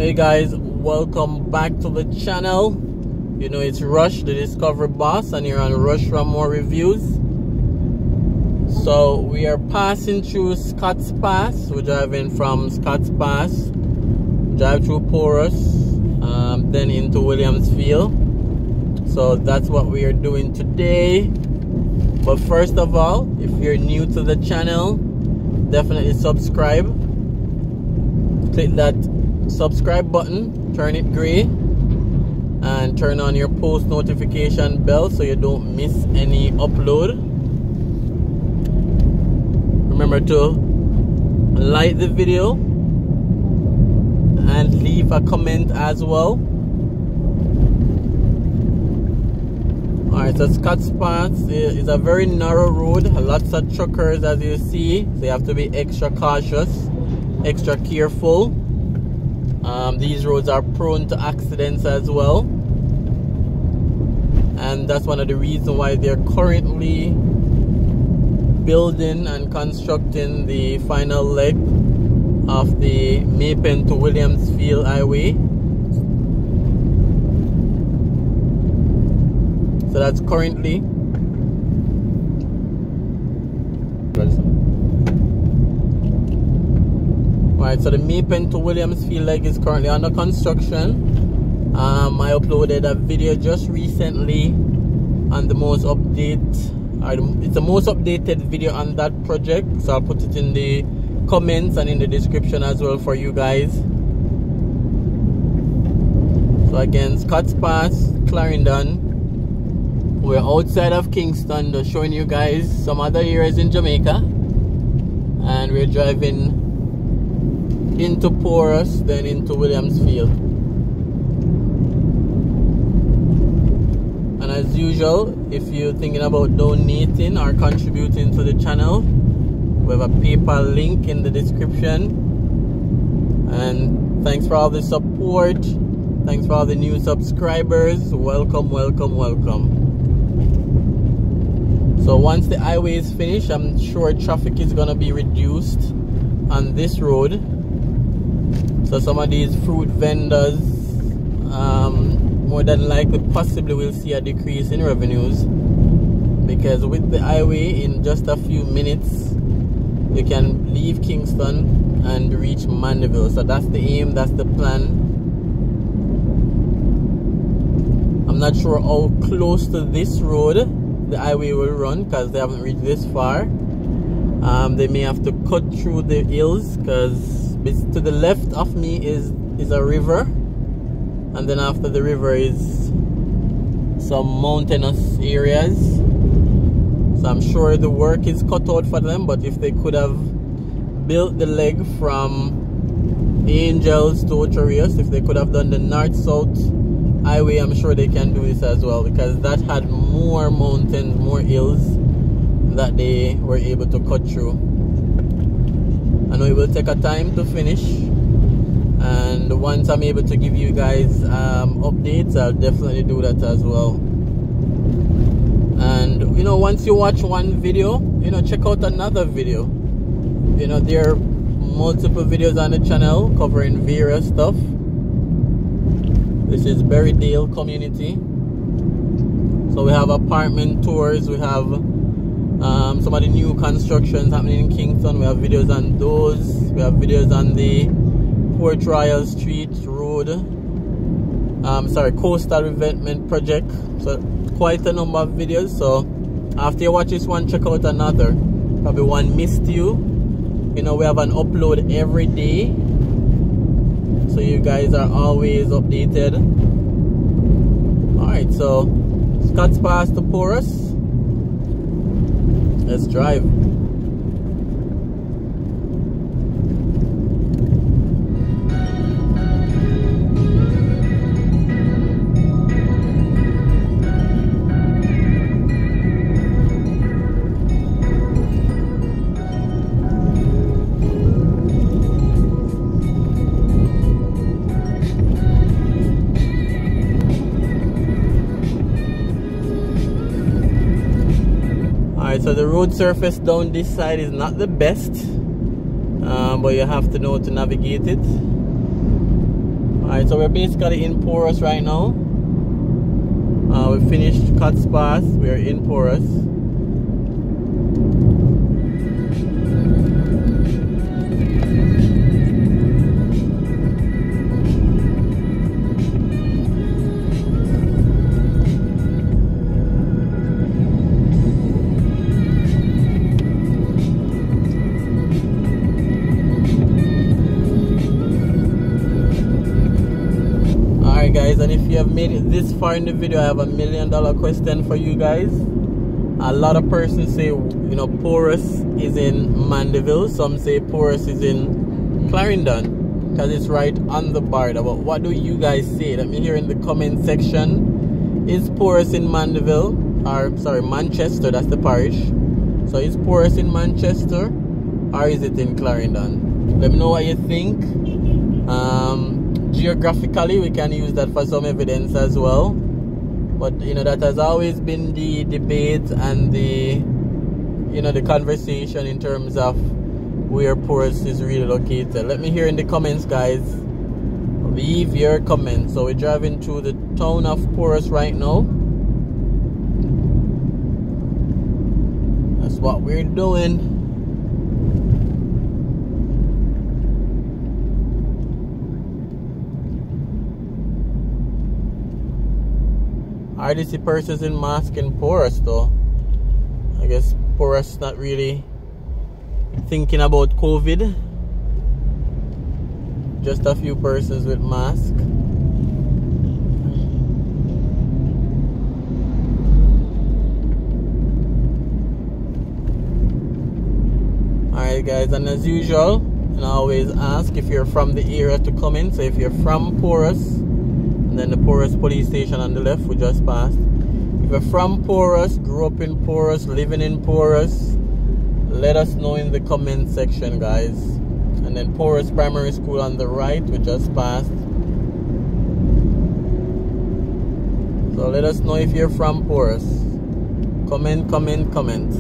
Hey guys, welcome back to the channel. You know it's Rush, the Discovery Boss, and you're on Raymore Reviews. So we are passing through Scotts Pass. We're driving from Scotts Pass, drive through Porus, then into Williamsfield. So that's what we are doing today. But first of all, if you're new to the channel, definitely subscribe. Click that subscribe button, turn it gray, and turn on your post notification bell so you don't miss any upload. Remember to like the video and leave a comment as well. Alright, so Scotts Pass is a very narrow road, lots of truckers as you see, so you have to be extra cautious, extra careful. These roads are prone to accidents as well, and that's one of the reasons why they're currently building and constructing the final leg of the Maypen to Williamsfield highway. So that's currently right. So the Maypen to Williamsfield leg is currently under construction. I uploaded a video just recently on the most it's the most updated video on that project, so I'll put it in the comments and in the description as well for you guys. So again, Scotts Pass, Clarendon. We're outside of Kingston, just showing you guys some other areas in Jamaica, and we're driving into Porus, then into Williamsfield. And as usual, if you're thinking about donating or contributing to the channel, we have a PayPal link in the description. And thanks for all the support, thanks for all the new subscribers. Welcome, welcome, welcome. So once the highway is finished, I'm sure traffic is gonna be reduced on this road. So some of these fruit vendors, more than likely, possibly will see a decrease in revenues, because with the highway, in just a few minutes, you can leave Kingston and reach Mandeville. So that's the aim, that's the plan. I'm not sure how close to this road the highway will run, because they haven't reached this far. They may have to cut through the hills, because to the left of me is a river, and then after the river is some mountainous areas. So I'm sure the work is cut out for them, but if they could have built the leg from Angels to Ocharius, if they could have done the north-south highway, I'm sure they can do this as well, because that had more mountains, more hills that they were able to cut through. I know it will take a time to finish, and once I'm able to give you guys updates, I'll definitely do that as well. And you know, once you watch one video, you know, check out another video. You know, there are multiple videos on the channel covering various stuff. This is Berrydale community. So we have apartment tours, we have some of the new constructions happening in Kingston. We have videos on those. We have videos on the Port Royal Street Road, coastal revetment project. So quite a number of videos. So after you watch this one, check out another. Probably one missed you. You know, we have an upload every day, so you guys are always updated. Alright, so Scotts Pass to Porus. Let's drive. So the road surface down this side is not the best, but you have to know to navigate it. Alright, so we're basically in Porus right now. We finished Scott's Pass, we're in Porus. Guys, and if you have made it this far in the video, I have $1 million question for you guys. A lot of persons say, you know, Porus is in Mandeville. Some say Porus is in Clarendon because it's right on the border. But what do you guys say? Let me hear in the comment section. Is Porus in Mandeville? Or sorry, Manchester, that's the parish. So is Porus in Manchester or is it in Clarendon? Let me know what you think. Geographically, we can use that for some evidence as well, but you know, that has always been the debate and the, you know, the conversation in terms of where Porus is really located. Let me hear in the comments, guys. Leave your comments. So we're driving through the town of Porus right now. That's what we're doing. RDC persons in mask in Porus though. I guess Porus not really thinking about COVID. Just a few persons with mask. Alright guys, and as usual, and I always ask if you're from the area to comment. So if you're from Porus, and then the Porus police station on the left we just passed. If you're from Porus, grew up in Porus, living in Porus, let us know in the comment section, guys. And then Porus Primary School on the right we just passed. So let us know if you're from Porus. Comment, comment, comment.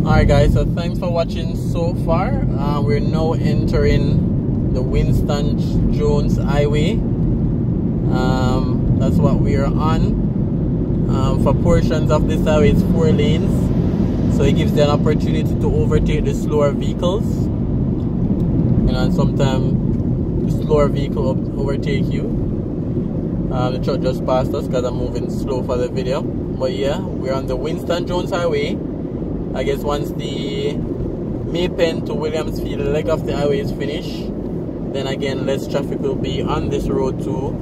Alright guys, so thanks for watching so far. We're now entering the Winston Jones Highway. That's what we are on. For portions of this highway it's 4 lanes, so it gives you an opportunity to overtake the slower vehicles. You know, and sometimes the slower vehicle overtake you. The truck just passed us because I'm moving slow for the video. But yeah, we're on the Winston Jones Highway. I guess once the Maypen to Williamsfield leg of the highway is finished, then again less traffic will be on this road too.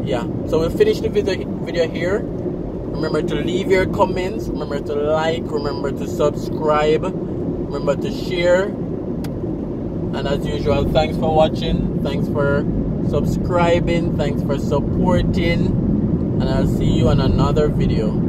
Yeah, so we'll finish the video here. Remember to leave your comments, remember to like, remember to subscribe, remember to share, and as usual, thanks for watching, thanks for subscribing, thanks for supporting, and I'll see you on another video.